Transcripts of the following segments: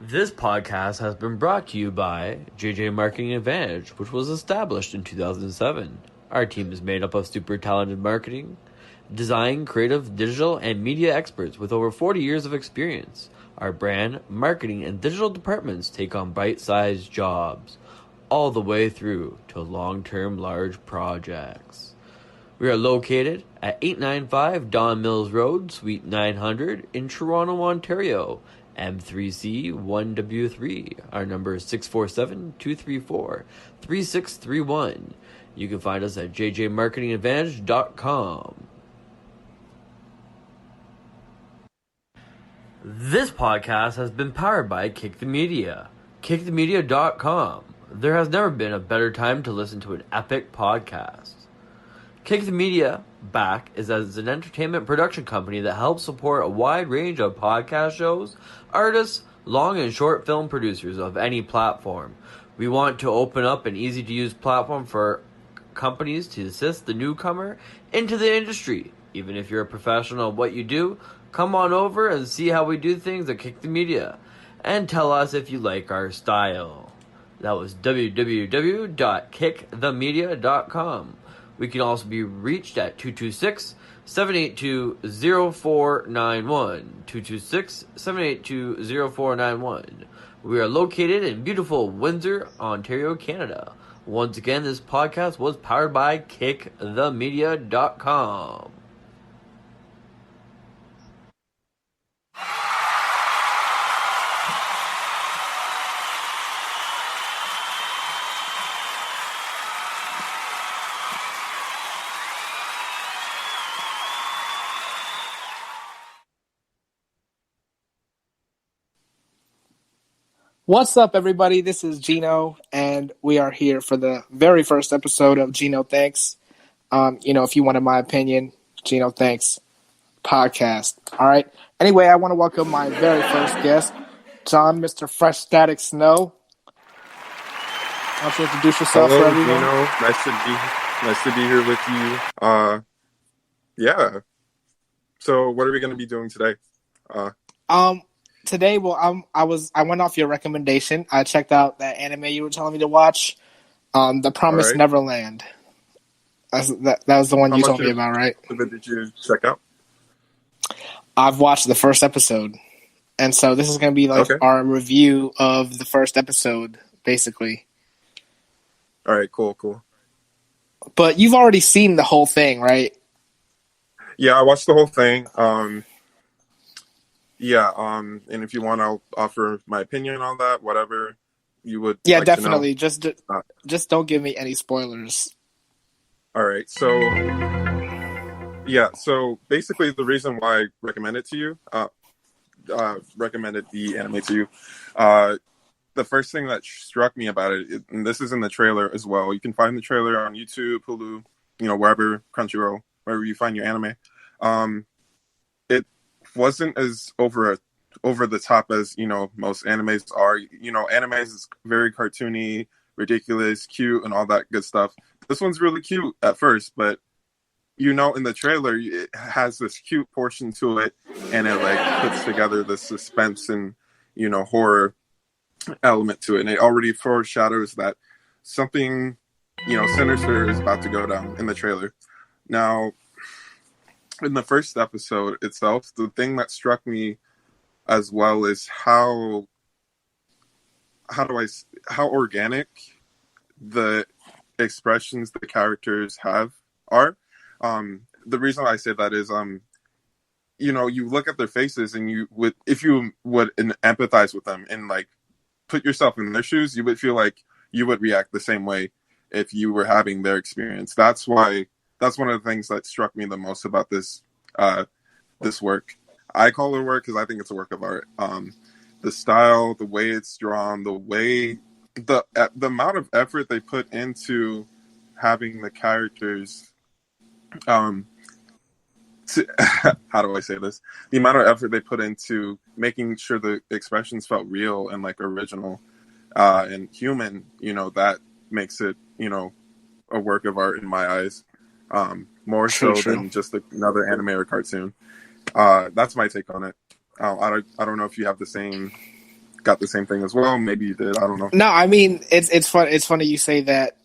This podcast has been brought to you by JJ Marketing Advantage, which was established in 2007. Our team is made up of super talented marketing, design, creative, digital, and media experts with over 40 years of experience. Our brand, marketing, and digital departments take on bite-sized jobs, all the way through to long-term large projects. We are located at 895 Don Mills Road, Suite 900 in Toronto, Ontario. M3C1W3. Our number is 647-234-3631. You can find us at jjmarketingadvantage.com. This podcast has been powered by Kick the Media. KickTheMedia.com. There has never been a better time to listen to an epic podcast. Kick the Media back is as an entertainment production company that helps support a wide range of podcast shows, artists, long and short film producers of any platform. We want to open up an easy-to-use platform for companies to assist the newcomer into the industry. Even if you're a professional at what you do, come on over and see how we do things at Kick the Media. And tell us if you like our style. That was www.kickthemedia.com. We can also be reached at 226-782-0491. 226-782-0491. We are located in beautiful Windsor, Ontario, Canada. Once again, this podcast was powered by KickTheMedia.com. What's up, everybody? This is Gino, and we are here for the very first episode of Gino Thanks. If you wanted my opinion, Gino Thanks podcast. All right. Anyway, I want to welcome my very first guest, John, Mr. Fresh Static Snow. Why don't you introduce yourself for everyone? Hello, Gino. Nice to be here with you. Yeah. So, what are we going to be doing today? Today, I went off your recommendation. I checked out that anime you were telling me to watch, The Promised Neverland. That was the one you told me about, right? Did you check out? I've watched the first episode, and so this is going to be our review of the first episode, basically. All right, cool. But you've already seen the whole thing, right? Yeah, I watched the whole thing. And if you want, I'll offer my opinion on that, whatever you would. Yeah, like definitely. To know. Just don't give me any spoilers. All right. So basically, the reason why I recommended the anime to you, the first thing that struck me about it, and this is in the trailer as well. You can find the trailer on YouTube, Hulu, wherever, Crunchyroll, wherever you find your anime. It wasn't as over the top as most animes are. Animes is very cartoony, ridiculous, cute, and all that good stuff. This one's really cute at first, but in the trailer it has this cute portion to it, and it puts together the suspense and horror element to it, and it already foreshadows that something sinister is about to go down in the trailer. Now, in the first episode itself, the thing that struck me as well is how organic the expressions the characters are. The reason I say that is, you look at their faces and if you would empathize with them and put yourself in their shoes, you would feel like you would react the same way if you were having their experience. That's one of the things that struck me the most about this work. I call it work because I think it's a work of art. The style, the way it's drawn, the amount of effort they put into having the characters. How do I say this? The amount of effort they put into making sure the expressions felt real and original and human. That makes it a work of art in my eyes. More so than just another anime or cartoon. That's my take on it. I don't know if you have the same got the same thing as well. Maybe you did. I don't know. No, I mean it's fun. It's funny you say that.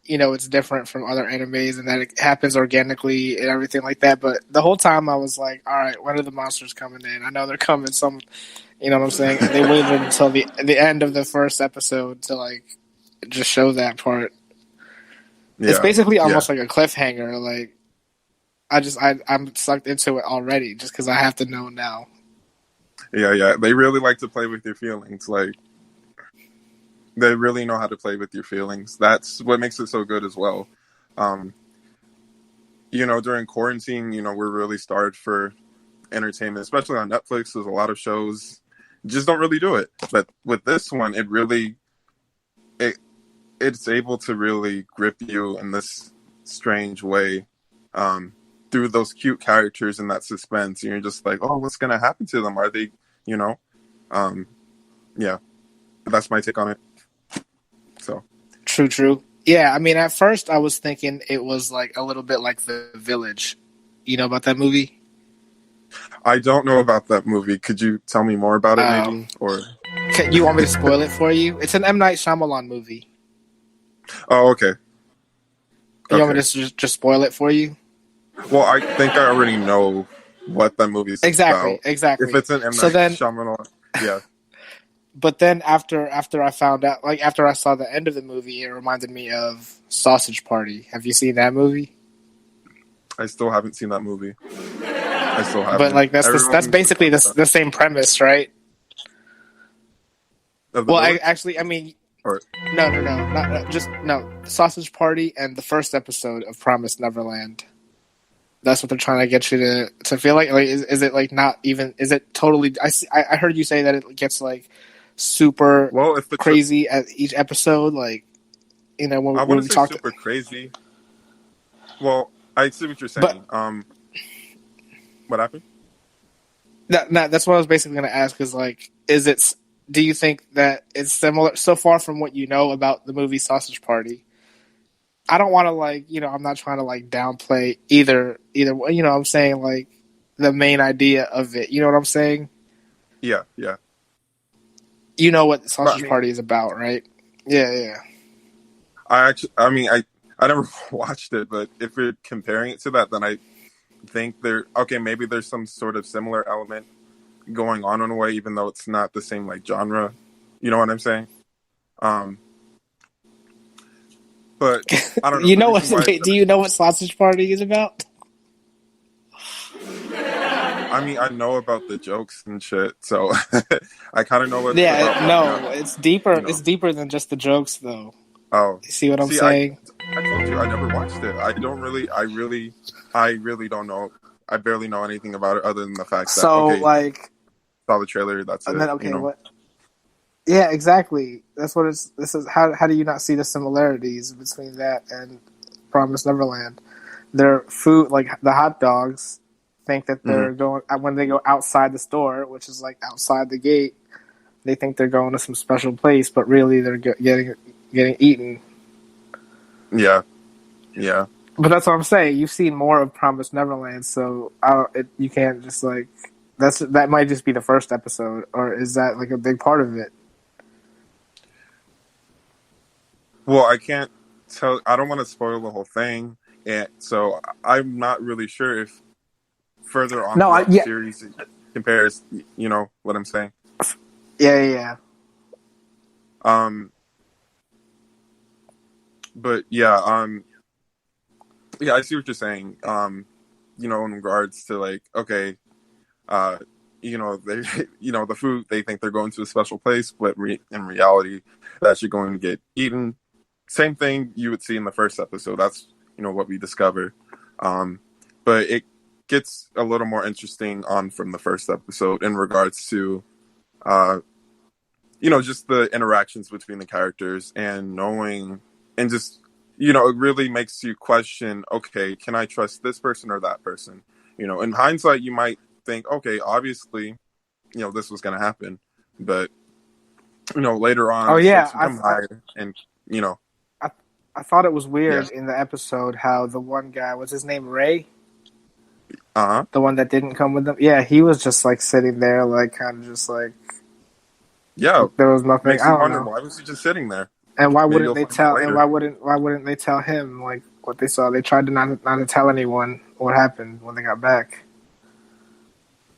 It's different from other animes and that it happens organically and everything like that. But the whole time I was like, all right, when are the monsters coming in? I know they're coming. You know what I'm saying? And they waited until the end of the first episode to like just show that part. Yeah. It's basically almost like a cliffhanger. Like I'm sucked into it already just because I have to know now. Yeah. They really like to play with your feelings. Like, they really know how to play with your feelings. That's what makes it so good as well. During quarantine, we're really starved for entertainment, especially on Netflix. There's a lot of shows just don't really do it. But with this one, it's able to really grip you in this strange way, through those cute characters and that suspense. And you're just like, oh, what's going to happen to them? Are they, yeah. That's my take on it. So True. Yeah, I mean, at first I was thinking it was like a little bit like The Village. You know about that movie? I don't know about that movie. Could you tell me more about it, maybe? Or you want me to spoil it for you? It's an M. Night Shyamalan movie. Oh, okay. You want me to just spoil it for you? Well, I think I already know what that movie is about. Exactly. If it's an M. Night Shyamalan, yeah. But then after I found out, like after I saw the end of the movie, it reminded me of Sausage Party. Have you seen that movie? I still haven't seen that movie. I still haven't. But like that's basically the same premise, right? Well, I mean, no. Sausage Party and the first episode of Promised Neverland. That's what they're trying to get you to feel like. Like, is it like not even? Is it totally? I heard you say that it gets like super crazy at each episode. Like, when I wouldn't we say talked super crazy. Well, I see what you're saying. But, what happened? That's what I was basically going to ask. Is like, do you think that it's similar so far from what you know about the movie Sausage Party? I don't want to I'm not trying to downplay either. I'm saying like the main idea of it. You know what I'm saying? Yeah. You know what the Sausage Party is about, right? Yeah. I never watched it, but if you're comparing it to that, then I think maybe there's some sort of similar element going on in a way, even though it's not the same genre. You know what I'm saying? But I don't know. Do you know what Sausage Party is about? I mean, I know about the jokes and shit, so I kind of know what. It's deeper. It's deeper than just the jokes, though. Oh, you see what I'm saying? I told you I never watched it. I really don't know. I barely know anything about it other than the fact that saw the trailer. That's it. Then what? Yeah, exactly. That's what it's. This is how do you not see the similarities between that and Promised Neverland? Their food, like the hot dogs, think that they're going when they go outside the store, which is like outside the gate. They think they're going to some special place, but really they're getting eaten. Yeah. But that's what I'm saying. You've seen more of Promised Neverland, so you can't just that might just be the first episode, or is that like a big part of it? Well, I can't tell. I don't want to spoil the whole thing, and so I'm not really sure if further on the series compares. You know what I'm saying? Yeah. But yeah, I see what you're saying. In regards to they, the food, they think they're going to a special place, but in reality, they're actually going to get eaten. Same thing you would see in the first episode. That's, what we discover. But it gets a little more interesting on from the first episode in regards to, just the interactions between the characters and knowing, and just, it really makes you question, okay, can I trust this person or that person? In hindsight, you might think, okay, obviously, this was going to happen. But, later on, I thought it was weird in the episode how the one guy, was his name Ray? Uh-huh. The one that didn't come with them? Yeah, he was just sitting there kind of just Yeah, There was nothing. makes I you don't wonder, know. why was he just sitting there? And why Maybe wouldn't you'll they find out tell? And later. why wouldn't they tell him like what they saw? They tried to not to tell anyone what happened when they got back.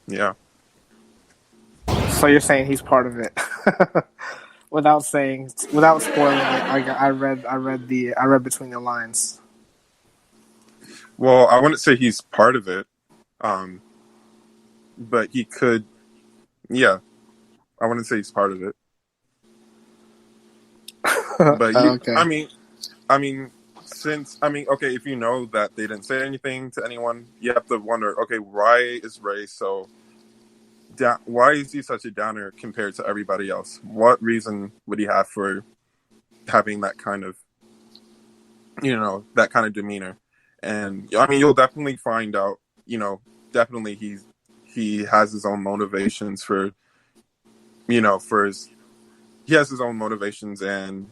Yeah. So you're saying he's part of it, without spoiling it. I read between the lines. Well, I wouldn't say he's part of it, but he could. Yeah, I wouldn't say he's part of it. But Okay. okay, if you know that they didn't say anything to anyone, you have to wonder, okay, why is Ray so down? Why is he such a downer compared to everybody else? What reason would he have for having that kind of, that kind of demeanor? And I mean, you'll definitely find out. Definitely he has his own motivations for, he has his own motivations, and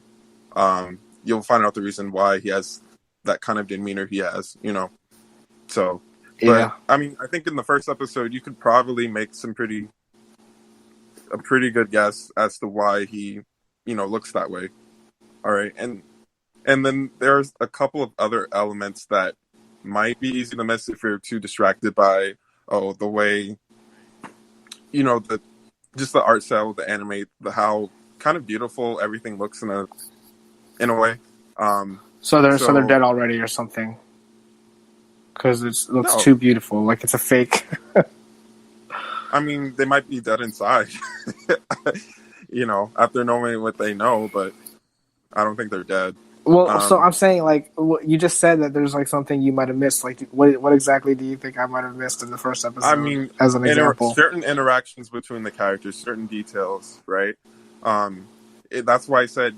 you'll find out the reason why he has that kind of demeanor he has. So, but Yeah. I mean, I think in the first episode you could probably make a pretty good guess as to why he, looks that way. All right, and then there's a couple of other elements that might be easy to miss if you're too distracted by the way, the just the art style, the anime, how kind of beautiful everything looks in a way. So they're So dead already or something because it looks no, too beautiful, like it's a fake. I mean they might be dead inside, after knowing what they know, but I don't think they're dead. Well, so I'm saying like you just said that there's like something you might have missed. Like what exactly do you think I might have missed in the first I episode mean, as an example? certain interactions between the characters, certain details, right? That's why I said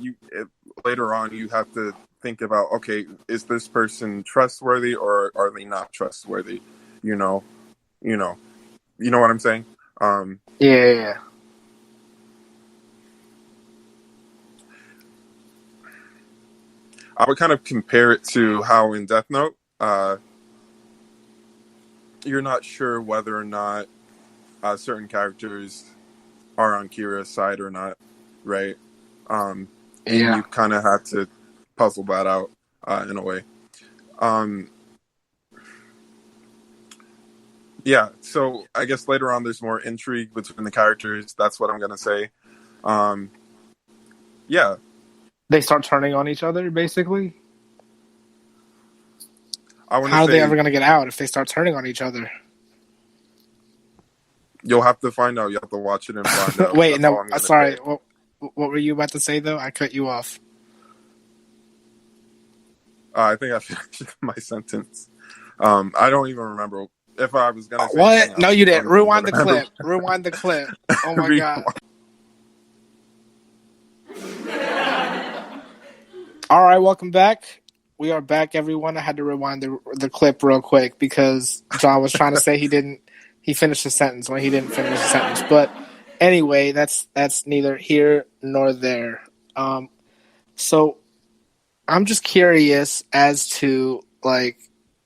later on you have to think about, okay, is this person trustworthy or are they not trustworthy? You know, you know, you know what I'm saying? Yeah. I would kind of compare it to how in Death Note, you're not sure whether or not certain characters are on Kira's side or not, right? And you kind of had to puzzle that out in a way. Yeah, so I guess later on there's more intrigue between the characters. That's what I'm going to say. Yeah. They start turning on each other, basically? How are they ever going to get out if they start turning on each other? You'll have to find out. You have to watch it and find out. Wait, no, sorry. Say. What were you about to say, though? I cut you off. I think I finished my sentence. I don't even remember if I was going to say what? No, you didn't. Rewind the remember. clip. Rewind the clip. Oh, my God. All right, welcome back. We are back, everyone. I had to rewind the clip real quick because John was trying to say he finished the sentence when he didn't finish the sentence. But anyway, that's neither here nor there. So I'm just curious as to like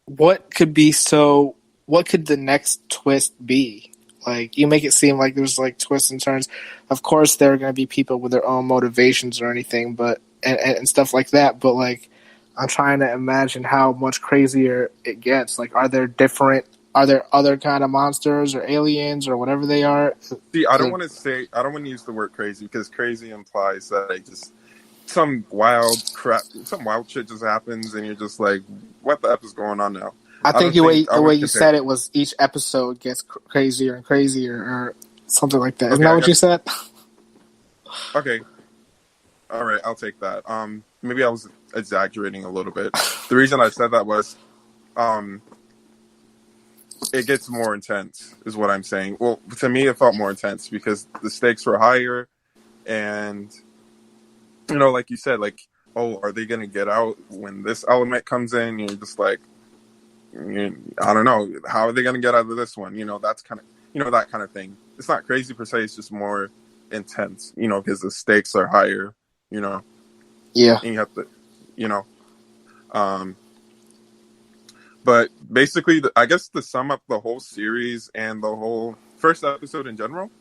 what could the next twist be? Like, you make it seem like there's like twists and turns. Of course, there are going to be people with their own motivations or anything, but and stuff like that. But like, I'm trying to imagine how much crazier it gets. Like, are there other kind of monsters or aliens or whatever they are? See, I don't want to use the word crazy because crazy implies that some wild shit just happens and you're just like, what the F is going on now? I think the way you said it was each episode gets crazier and crazier or something like that. Isn't that what you said? Okay. All right, I'll take that. Maybe I was exaggerating a little bit. The reason I said that was it gets more intense is what I'm saying. Well, to me it felt more intense because the stakes were higher and like you said, like, oh, are they going to get out when this element comes in? You're just like, I don't know. How are they going to get out of this one? That's kind of, that kind of thing. It's not crazy per se. It's just more intense, because the stakes are higher, Yeah. And you have to, but basically, I guess to sum up the whole series and the whole first episode in general,